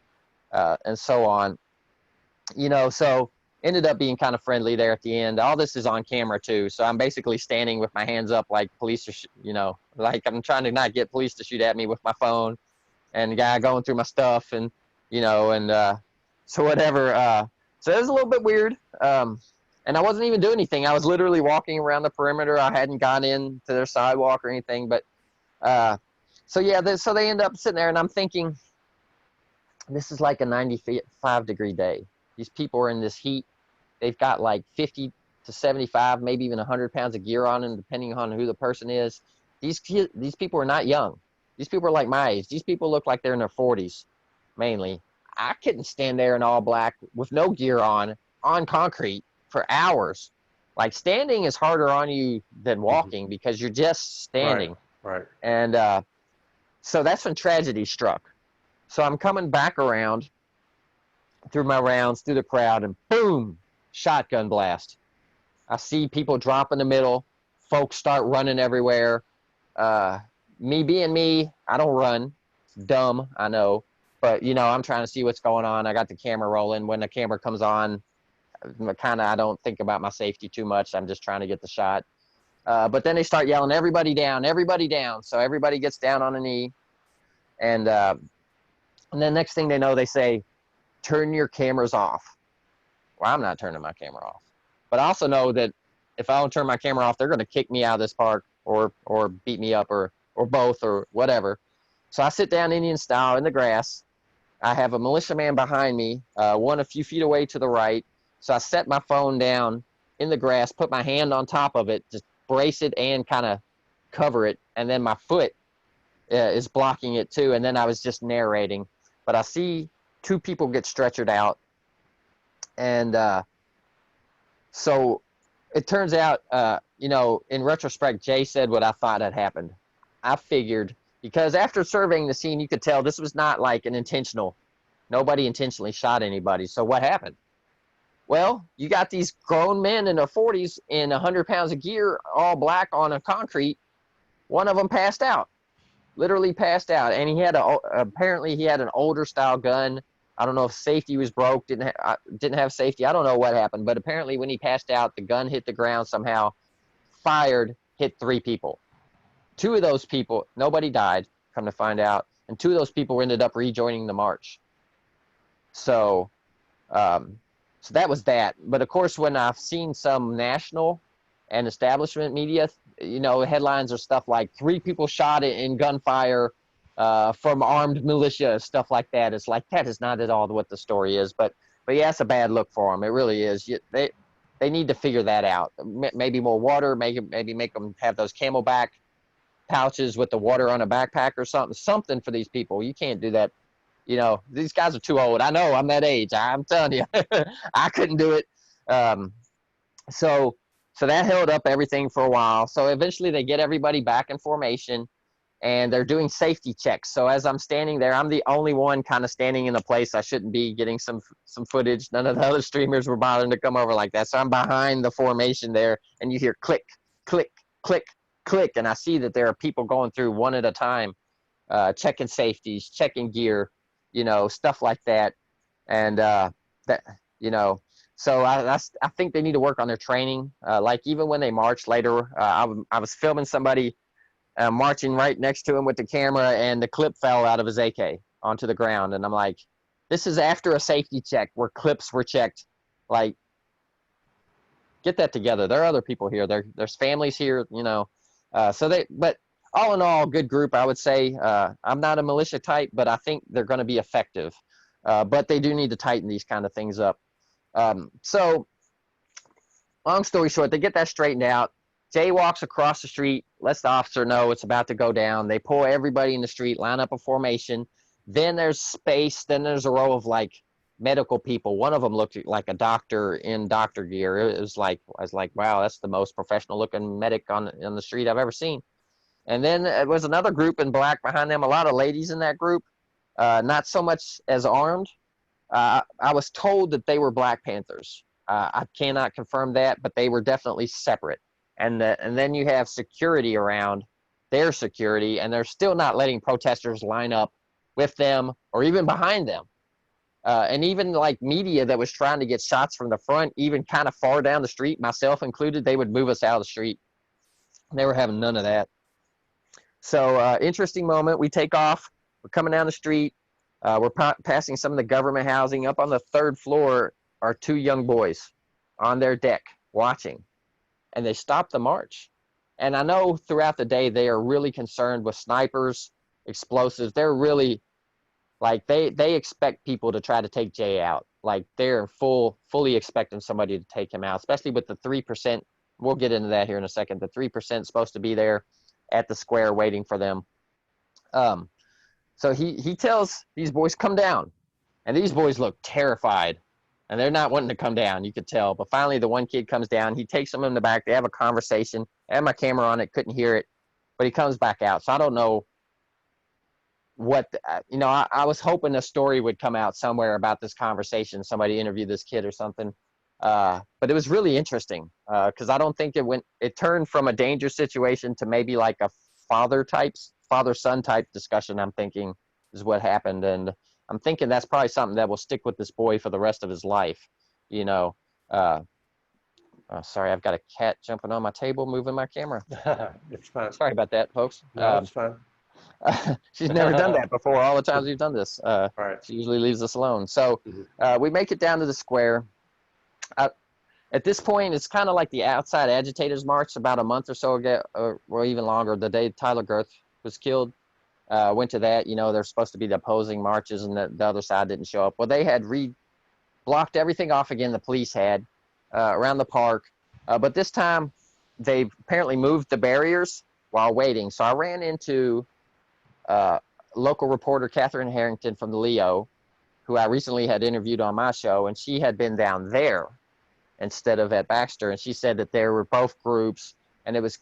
and so on. So ended up being kind of friendly there at the end. All this is on camera, too. So I'm basically standing with my hands up like police are, like I'm trying to not get police to shoot at me with my phone. And the guy going through my stuff and, so whatever. So it was a little bit weird. And I wasn't even doing anything. I was literally walking around the perimeter. I hadn't gone into their sidewalk or anything. But so they end up sitting there and I'm thinking, this is like a 95-degree day. These people are in this heat. They've got like 50 to 75, maybe even 100 pounds of gear on them, depending on who the person is. These people are not young. These people are like my age. These people look like they're in their 40s, mainly. I couldn't stand there in all black with no gear on concrete for hours. Like standing is harder on you than walking because you're just Right, standing. right. And so that's when tragedy struck. So I'm coming back around through my rounds, through the crowd, and boom, shotgun blast. I see people drop in the middle. Folks start running everywhere. Uh, Me being me, I don't run. It's dumb, I know. But, you know, I'm trying to see what's going on. I got the camera rolling. When the camera comes on, I don't think about my safety too much. I'm just trying to get the shot. But then they start yelling, everybody down, everybody down. So everybody gets down on a knee. And then next thing they know, they say, turn your cameras off. Well, I'm not turning my camera off. But I also know that if I don't turn my camera off, they're going to kick me out of this park or beat me up or both or whatever. So I sit down Indian style in the grass. I have a militiaman behind me, one a few feet away to the right. So I set my phone down in the grass, put my hand on top of it, just brace it and kind of cover it. And then my foot is blocking it too. And then I was just narrating. But I see two people get stretchered out. And so it turns out, you know, in retrospect, Jay said what I thought had happened. I figured, because after surveying the scene, you could tell this was not like an intentional, nobody intentionally shot anybody. So what happened? Well, you got these grown men in their 40s in 100 pounds of gear, all black on a concrete. One of them passed out, literally passed out. And apparently he had an older style gun. I don't know if safety was broke, didn't have safety. I don't know what happened, but apparently when he passed out, the gun hit the ground somehow, fired, hit 3 people. 2 of those people, nobody died, come to find out, and 2 of those people ended up rejoining the march. So, so that was that. But of course, when I've seen some national and establishment media, you know, headlines are stuff like 3 people shot in gunfire from armed militia, stuff like that. It's like, that is not at all what the story is. But yeah, it's a bad look for them. It really is. They need to figure that out. Maybe more water, maybe make them have those Camelback pouches with the water on a backpack or something for these people. You can't do that. You know, these guys are too old. I know, I'm that age. I'm telling you, I couldn't do it. So that held up everything for a while. So eventually they get everybody back in formation and they're doing safety checks. So as I'm standing there, I'm the only one kind of standing in a place I shouldn't be, getting some footage. None of the other streamers were bothering to come over like that. So I'm behind the formation there and you hear click, click, click, click. And I see that there are people going through one at a time, checking safeties, checking gear, you know, stuff like that. And that, you know, so I think they need to work on their training. Like even when they march later, I was filming somebody marching right next to him with the camera, and the clip fell out of his AK onto the ground. And I'm like, this is after a safety check where clips were checked. Like, get that together. There are other people here. There's families here, you know. But all in all, good group, I would say. I'm not a militia type, but I think they're going to be effective. But they do need to tighten these kind of things up. So long story short, they get that straightened out. Jay walks across the street, lets the officer know it's about to go down. They pull everybody in the street, line up a formation. Then there's space. Then there's a row of like medical people. One of them looked like a doctor in doctor gear. I was like, wow, that's the most professional looking medic on the street I've ever seen. And then it was another group in black behind them. A lot of ladies in that group, not so much as armed. I was told that they were Black Panthers. I cannot confirm that, but they were definitely separate. And then you have security around, their security, and they're still not letting protesters line up with them or even behind them. And even like media that was trying to get shots from the front, even kind of far down the street, myself included, they would move us out of the street. They were having none of that. So interesting moment. We take off. We're coming down the street. We're passing some of the government housing. Up on the 3rd floor are 2 young boys on their deck watching. And they stop the march. And I know throughout the day they are really concerned with snipers, explosives. They're really, like, they expect people to try to take Jay out. Like, they're fully expecting somebody to take him out, especially with the 3%. We'll get into that here in a second. The 3% supposed to be there at the square waiting for them. So he tells these boys, come down. And these boys look terrified, and they're not wanting to come down. You could tell. But finally, the one kid comes down. He takes them in the back. They have a conversation. I had my camera on it, couldn't hear it, but he comes back out. So I don't know what, I was hoping a story would come out somewhere about this conversation. Somebody interviewed this kid or something. But it was really interesting because I don't think it turned from a dangerous situation to maybe like a father-son type discussion, I'm thinking is what happened. And I'm thinking that's probably something that will stick with this boy for the rest of his life. Sorry, I've got a cat jumping on my table, moving my camera. It's fine. Sorry about that, folks. No, it's fine. She's never done that before. All the times we've done this, Right. she usually leaves us alone. So we make it down to the square. At this point, it's kind of like the outside agitators march about a month or so ago, or even longer. The day Tyler Girth was killed, went to that. They're supposed to be the opposing marches, and the other side didn't show up. Well, they had blocked everything off again. The police had around the park, but this time they apparently moved the barriers while waiting. So I ran into local reporter Catherine Harrington from the Leo, who I recently had interviewed on my show, and she had been down there instead of at Baxter, and she said that there were both groups, and it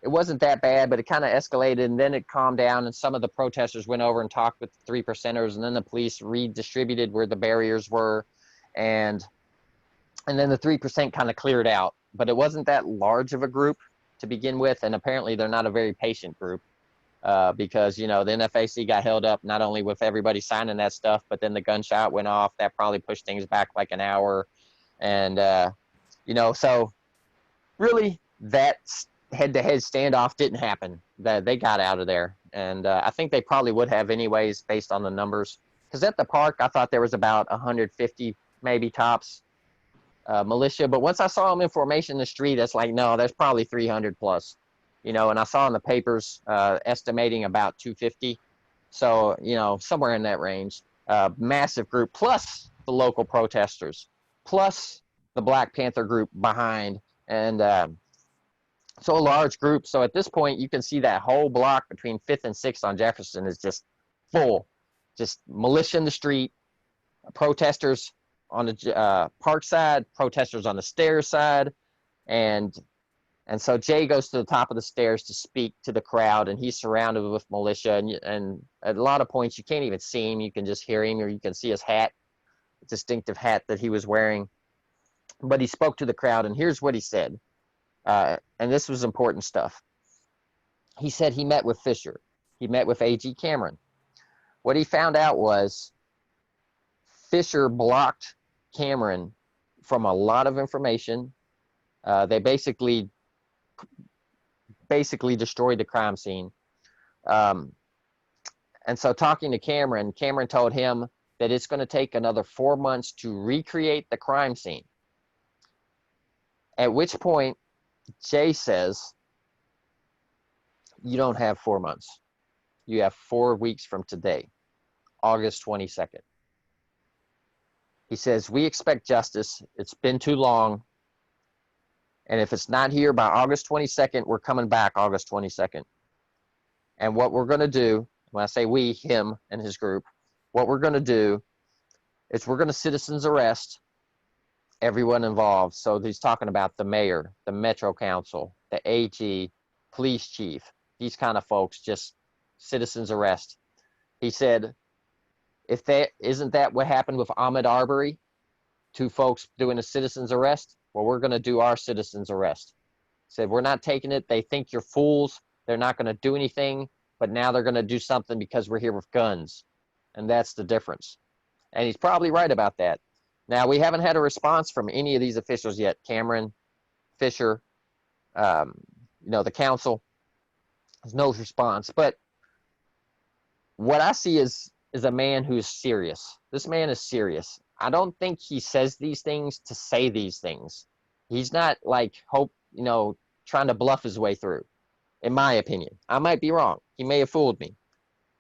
wasn't that bad, but it kind of escalated, and then it calmed down, and some of the protesters went over and talked with the 3%ers, and then the police redistributed where the barriers were, and then the 3% kind of cleared out. But it wasn't that large of a group to begin with, and apparently they're not a very patient group because, the NFAC got held up not only with everybody signing that stuff, but then the gunshot went off. That probably pushed things back like an hour. And, so really that head-to-head standoff didn't happen. They got out of there. And I think they probably would have anyways based on the numbers. Because at the park, I thought there was about 150 maybe tops militia. But once I saw them in formation in the street, it's like, no, there's probably 300 plus. And I saw in the papers estimating about 250. So, somewhere in that range. Massive group, plus the local protesters, plus the Black Panther group behind. And so a large group. So at this point, you can see that whole block between 5th and 6th on Jefferson is just full. Just militia in the street, protesters on the park side, protesters on the stairs side. And so Jay goes to the top of the stairs to speak to the crowd, and he's surrounded with militia. And at a lot of points, you can't even see him. You can just hear him, or you can see his hat, distinctive hat that he was wearing. But he spoke to the crowd, and here's what he said. And this was important stuff. He said he met with Fisher. He met with A.G. Cameron. What he found out was Fisher blocked Cameron from a lot of information. They basically destroyed the crime scene. And so talking to Cameron told him that it's going to take another 4 months to recreate the crime scene. At which point, Jay says, you don't have 4 months. You have 4 weeks from today, August 22nd. He says, we expect justice. It's been too long. And if it's not here by August 22nd, we're coming back August 22nd. And what we're going to do, when I say we, him and his group, what we're going to do is we're going to citizens arrest everyone involved. So he's talking about the mayor, the Metro Council, the AG, police chief, these kind of folks, just citizens arrest. He said, isn't that what happened with Ahmaud Arbery? 2 folks doing a citizen's arrest? Well, we're going to do our citizen's arrest. He said, we're not taking it. They think you're fools. They're not going to do anything, but now they're going to do something because we're here with guns. And that's the difference. And he's probably right about that. Now, we haven't had a response from any of these officials yet. Cameron, Fisher, the council. There's no response. But what I see is a man who's serious. This man is serious. I don't think he says these things to say these things. He's not like trying to bluff his way through, in my opinion. I might be wrong. He may have fooled me.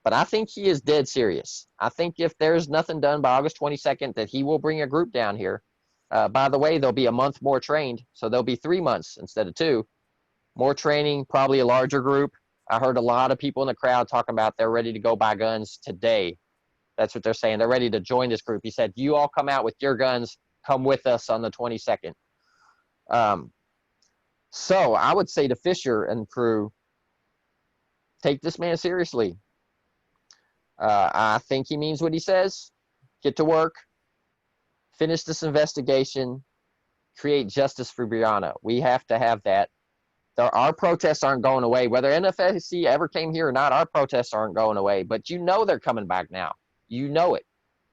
But I think he is dead serious. I think if there's nothing done by August 22nd, that he will bring a group down here. By the way, they'll be a month more trained. So they'll be 3 months instead of 2. More training, probably a larger group. I heard a lot of people in the crowd talking about they're ready to go buy guns today. That's what they're saying. They're ready to join this group. He said, you all come out with your guns, come with us on the 22nd. So I would say to Fisher and crew, take this man seriously. I think he means what he says. Get to work, finish this investigation, create justice for Brianna. We have to have that. Our protests aren't going away. Whether NFSC ever came here or not, our protests aren't going away. But you know they're coming back now. You know it.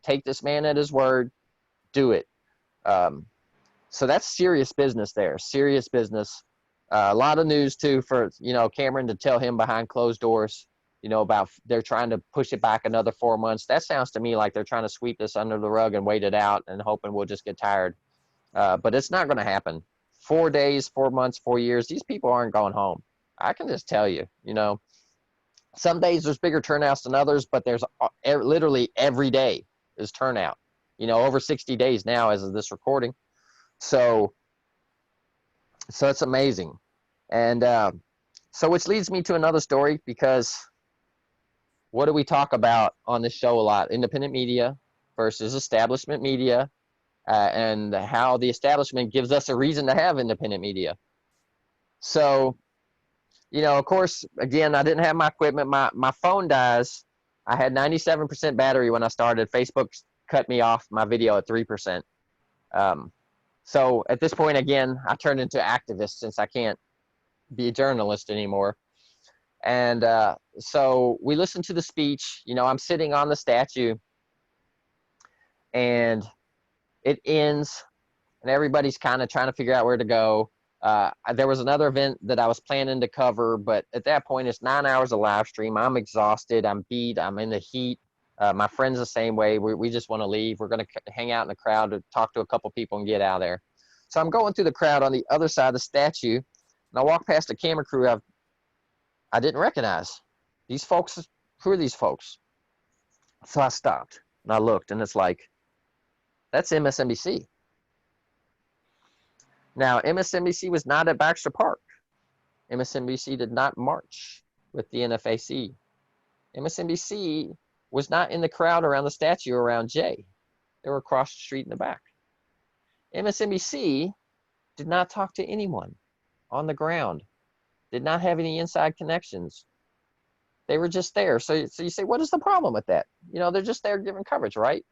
Take this man at his word. Do it. So that's serious business there. Serious business. A lot of news, too, for, Cameron to tell him behind closed doors, about they're trying to push it back another 4 months. That sounds to me like they're trying to sweep this under the rug and wait it out and hoping we'll just get tired. But it's not going to happen. 4 days, 4 months, 4 years, these people aren't going home. I can just tell you, some days there's bigger turnouts than others, but there's literally every day is turnout, over 60 days now as of this recording. So it's amazing. And so which leads me to another story, because what do we talk about on this show a lot? Independent media versus establishment media. And how the establishment gives us a reason to have independent media. So, of course, again, I didn't have my equipment. My phone dies. I had 97% battery when I started. Facebook cut me off my video at 3%. So at this point, again, I turned into activist since I can't be a journalist anymore. And so we listened to the speech. I'm sitting on the statue, and it ends, and everybody's kind of trying to figure out where to go. There was another event that I was planning to cover, but at that point, it's 9 hours of live stream. I'm exhausted. I'm beat. I'm in the heat. My friend's the same way. We just want to leave. We're going to hang out in the crowd to talk to a couple people and get out of there. So I'm going through the crowd on the other side of the statue, and I walk past a camera crew I didn't recognize. These folks, who are these folks? So I stopped, and I looked, and it's like, that's MSNBC. Now, MSNBC was not at Baxter Park. MSNBC did not march with the NFAC. MSNBC was not in the crowd around the statue around Jay. They were across the street in the back. MSNBC did not talk to anyone on the ground, did not have any inside connections. They were just there. So you say, what is the problem with that? They're just there giving coverage, right?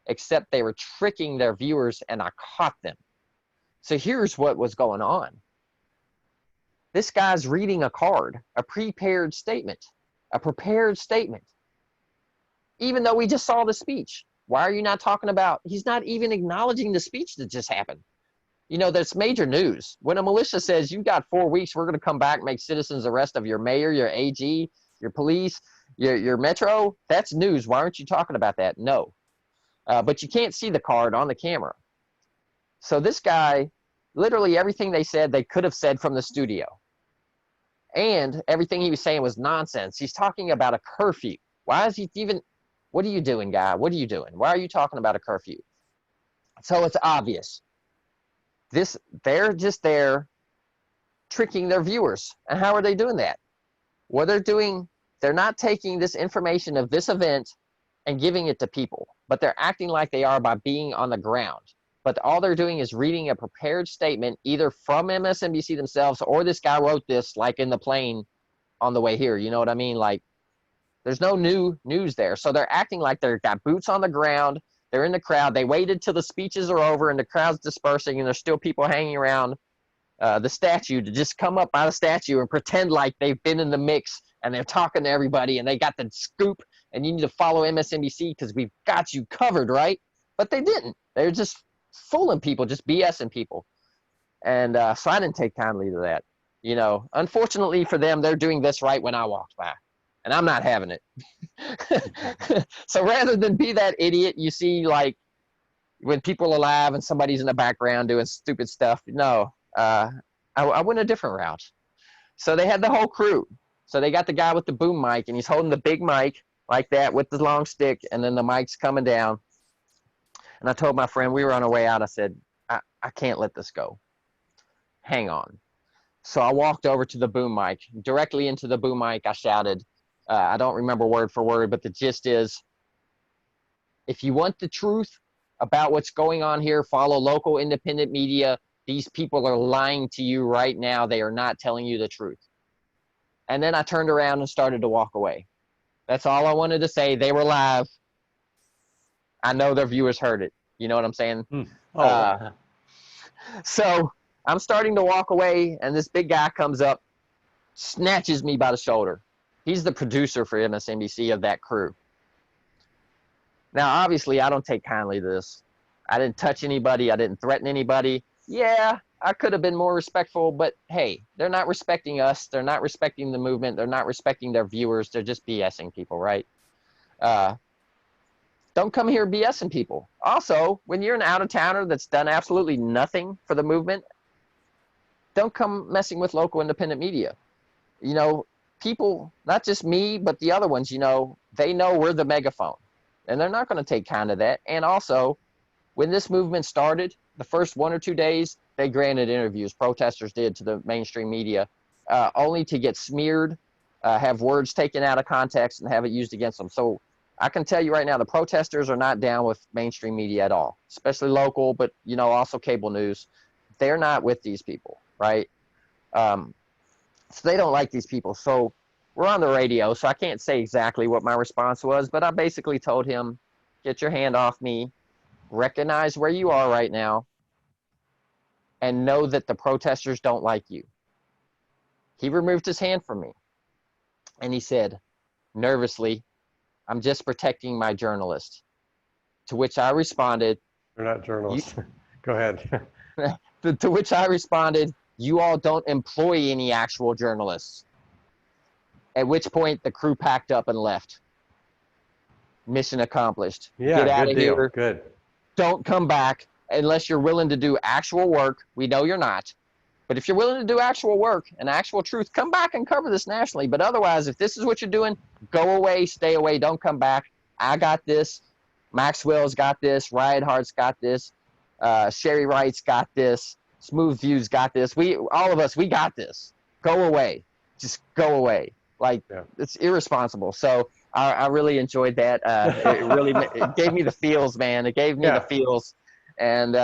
Except they were tricking their viewers, and I caught them. So here's what was going on. This guy's reading a card, a prepared statement, even though we just saw the speech. Why are you not talking about, he's not even acknowledging the speech that just happened. That's major news. When a militia says, you got 4 weeks, we're going to come back, make citizens arrest of your mayor, your AG, your police, your metro, that's news. Why aren't you talking about that? No. But you can't see the card on the camera. So this guy, literally everything they said, they could have said from the studio. And everything he was saying was nonsense. He's talking about a curfew. Why is he even, what are you doing, guy? What are you doing? Why are you talking about a curfew? So it's obvious. They're just there tricking their viewers. And how are they doing that? What they're doing, they're not taking this information of this event and giving it to people, but they're acting like they are by being on the ground. But all they're doing is reading a prepared statement, either from MSNBC themselves or this guy wrote this, like in the plane on the way here. You know what I mean? Like, there's no new news there. So they're acting like they've got boots on the ground. They're in the crowd. They waited till the speeches are over and the crowd's dispersing, and there's still people hanging around the statue to just come up by the statue and pretend like they've been in the mix and they're talking to everybody and they got the scoop and you need to follow MSNBC because we've got you covered, right? But they didn't. They're just fooling people, just BSing people. And so I didn't take kindly to that. Unfortunately for them, they're doing this right when I walked by. And I'm not having it. So rather than be that idiot you see, like, when people are alive and somebody's in the background doing stupid stuff, no. I went a different route. So they had the whole crew. So they got the guy with the boom mic, and he's holding the big mic like that with the long stick, and then the mic's coming down. And I told my friend, we were on our way out, I said, I can't let this go. Hang on. So I walked over to the boom mic. Directly into the boom mic, I shouted, I don't remember word for word, but the gist is, If you want the truth about what's going on here, follow local independent media. These people are lying to you right now. They are not telling you the truth. And then I turned around and started to walk away. That's all I wanted to say. They were live. I know their viewers heard it. You know what I'm saying? Oh, wow. So I'm starting to walk away, and this big guy comes up, snatches me by the shoulder. He's the producer for MSNBC of that crew. Now, obviously, I don't take kindly to this. I didn't touch anybody. I didn't threaten anybody. Yeah, I could have been more respectful, but hey, they're not respecting us. They're not respecting the movement. They're not respecting their viewers. They're just BSing people, right? Don't come here BSing people. Also, when you're an out-of-towner that's done absolutely nothing for the movement, don't come messing with local independent media. You know, people, not just me, but the other ones, you know, they know we're the megaphone, and they're not going to take kind of that. And also, when this movement started, the first 1 or 2 days, they granted interviews, protesters did, to the mainstream media, only to get smeared, have words taken out of context, and have it used against them. So I can tell you right now, the protesters are not down with mainstream media at all, especially local, but, you know, also cable news. They're not with these people, right? So they don't like these people. So we're on the radio, so I can't say exactly what my response was, but I basically told him, get your hand off me, recognize where you are right now, and know that the protesters don't like you. He removed his hand from me, and he said, nervously, I'm just protecting my journalist. To which I responded, They're not journalists. Go ahead. to which I responded, you all don't employ any actual journalists. At which point the crew packed up and left. Mission accomplished. Yeah, Get out good of deal. here. Good. Don't come back unless you're willing to do actual work. We know you're not. But if you're willing to do actual work and actual truth, come back and cover this nationally. But otherwise, if this is what you're doing, go away, stay away, don't come back. I got this. Maxwell's got this. Riot Hart's got this. Sherry Wright's got this. Smooth View's got this. All of us, we got this. Go away. Just go away. Like, yeah. It's irresponsible. So I really enjoyed that. It gave me the feels, man. It gave me the feels. And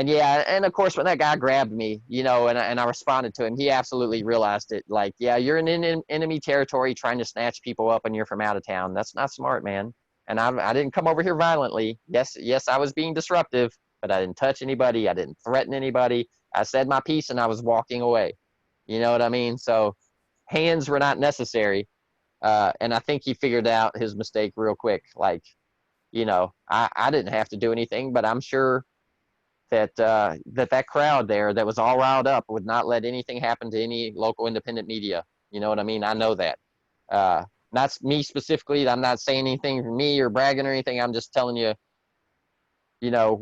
yeah, and of course, when that guy grabbed me, you know, and I responded to him, he absolutely realized it. Like, yeah, you're in enemy territory trying to snatch people up and you're from out of town. That's not smart, man. And I didn't come over here violently. Yes, I was being disruptive, but I didn't touch anybody. I didn't threaten anybody. I said my piece and I was walking away. You know what I mean? So hands were not necessary. And I think he figured out his mistake real quick. Like, you know, I didn't have to do anything, but I'm sure that that crowd there that was all riled up would not let anything happen to any local independent media. You know what I mean? I know that. Not me specifically. I'm not saying anything for me or bragging or anything. I'm just telling you, you know,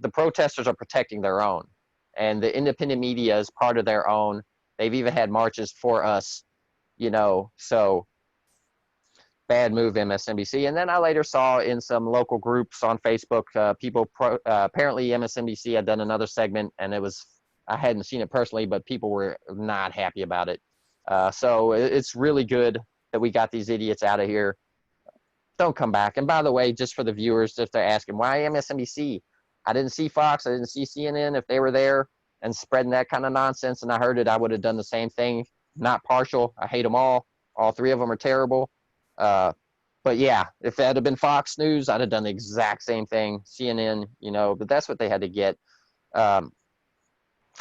the protesters are protecting their own, and the independent media is part of their own. They've even had marches for us, you know, so bad move, MSNBC. And then I later saw in some local groups on Facebook, apparently MSNBC had done another segment, and I hadn't seen it personally, but people were not happy about it. So it's really good that we got these idiots out of here. Don't come back. And by the way, just for the viewers, if they're asking, why MSNBC? I didn't see Fox. I didn't see CNN. If they were there and spreading that kind of nonsense and I heard it, I would have done the same thing. Not partial. I hate them all. All three of them are terrible. But yeah, if it had been Fox News, I'd have done the exact same thing. CNN, you know, but that's what they had to get. And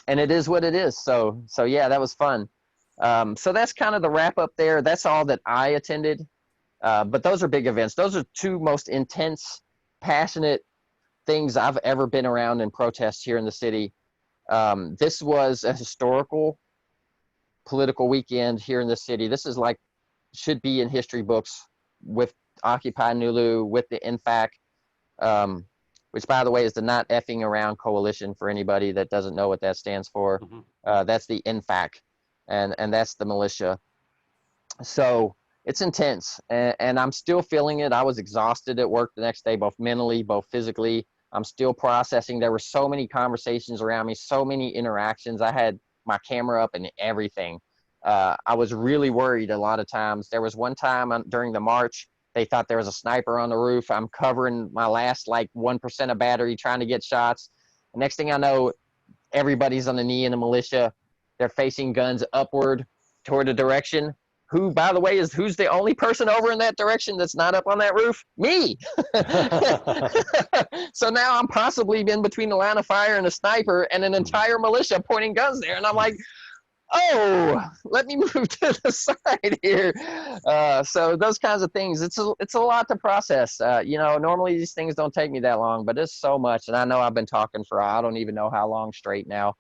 it is what it is. So yeah, that was fun. So that's kind of the wrap up there. That's all that I attended. But those are big events. Those are two most intense, passionate things I've ever been around in protests here in the city. This was a historical political weekend here in the city. This is like, should be in history books with Occupy Nulu, with the INFAC, which, by the way, is the Not Effing Around Coalition for anybody that doesn't know what that stands for. Mm-hmm. That's the INFAC, and that's the militia. So it's intense, and I'm still feeling it. I was exhausted at work the next day, both mentally, both physically. I'm still processing. There were so many conversations around me, so many interactions. I had my camera up and everything. I was really worried a lot of times. There was one time during the march, They thought there was a sniper on the roof. I'm covering my last like 1% of battery trying to get shots. The next thing I know, everybody's on the knee in the militia. They're facing guns upward toward the direction. Who, by the way, who's the only person over in that direction that's not up on that roof? Me. So now I'm possibly in between the line of fire and a sniper and an entire militia pointing guns there. And I'm like, oh, let me move to the side here. So those kinds of things, it's a lot to process. Normally these things don't take me that long, but it's so much. And I know I've been talking for, I don't even know how long straight now.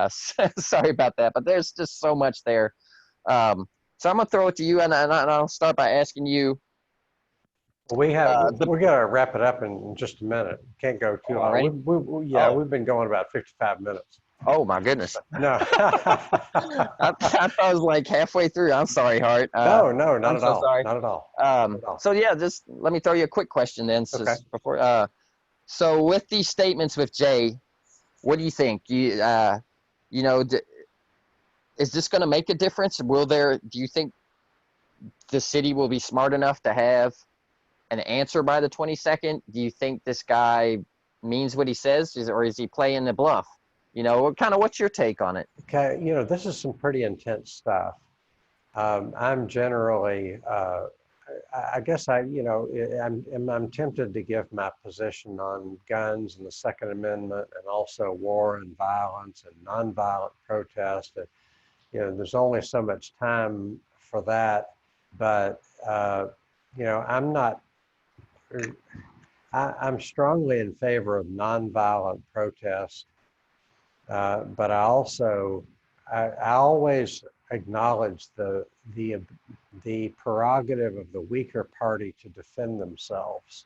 Sorry about that, but there's just so much there. So I'm gonna throw it to you, and I'll start by asking you. We gotta wrap it up in just a minute. Can't go too long. Right? We've been going about 55 minutes. Oh my goodness. No. I thought I was like halfway through. I'm sorry, Hart. No, not I'm at so all. sorry. Not at all. So yeah, just let me throw you a quick question then. Okay. Before, so with these statements with Jay, what do you think? Is this going to make a difference? Do you think the city will be smart enough to have an answer by the 22nd? Do you think this guy means what he says, or is he playing the bluff? What's your take on it? Okay, this is some pretty intense stuff. I'm generally, I guess I'm tempted to give my position on guns and the Second Amendment, and also war and violence and nonviolent protest. And, there's only so much time for that, but I'm not. I'm strongly in favor of nonviolent protest, but I always acknowledge the prerogative of the weaker party to defend themselves.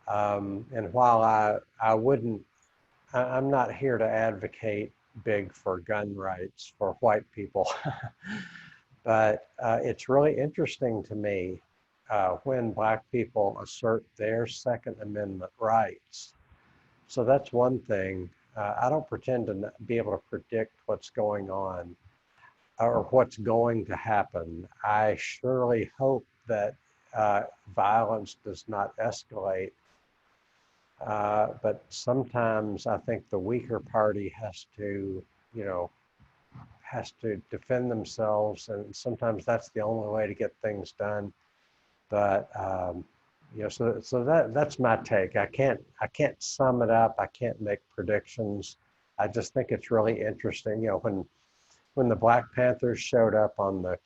And while I'm not here to advocate big for gun rights for white people, but it's really interesting to me when Black people assert their Second Amendment rights. So that's one thing. I don't pretend to be able to predict what's going on or what's going to happen. I surely hope that violence does not escalate. But sometimes I think the weaker party has to defend themselves, and sometimes that's the only way to get things done. But so that's my take. I can't sum it up. I can't make predictions. I just think it's really interesting. When the Black Panthers showed up on the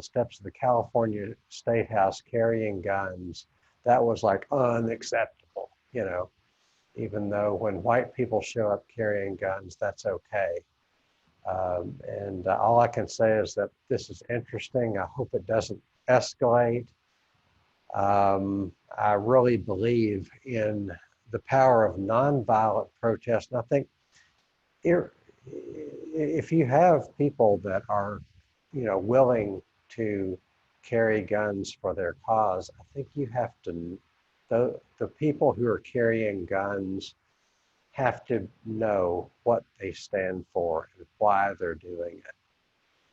steps of the California State House carrying guns, that was like unacceptable. Even though when white people show up carrying guns, that's okay. And all I can say is that this is interesting. I hope it doesn't escalate. I really believe in the power of nonviolent protest. And I think if you have people that are, willing to carry guns for their cause, I think you have to, the people who are carrying guns have to know what they stand for and why they're doing it.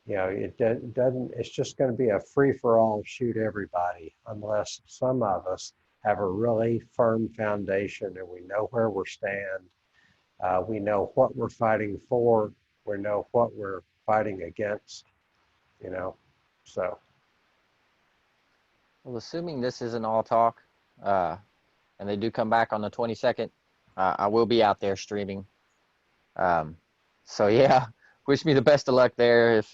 It doesn't, it's just going to be a free-for-all, shoot everybody, unless some of us have a really firm foundation and we know where we stand. We know what we're fighting for. We know what we're fighting against, so. Well, assuming this isn't all talk, and they do come back on the 22nd, I will be out there streaming. So yeah, wish me the best of luck there. If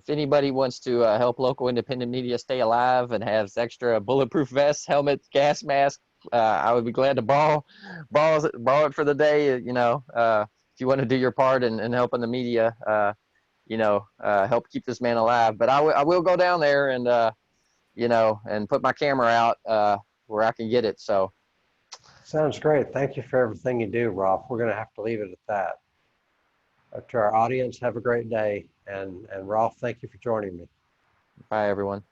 anybody wants to help local independent media stay alive and has extra bulletproof vests, helmets, gas masks, I would be glad to borrow it for the day. If you want to do your part in helping the media, help keep this man alive. But I will go down there and and put my camera out where I can get it. So. Sounds great. Thank you for everything you do, Rolf. We're going to have to leave it at that. To our audience, have a great day. And Rolf, thank you for joining me. Bye, everyone.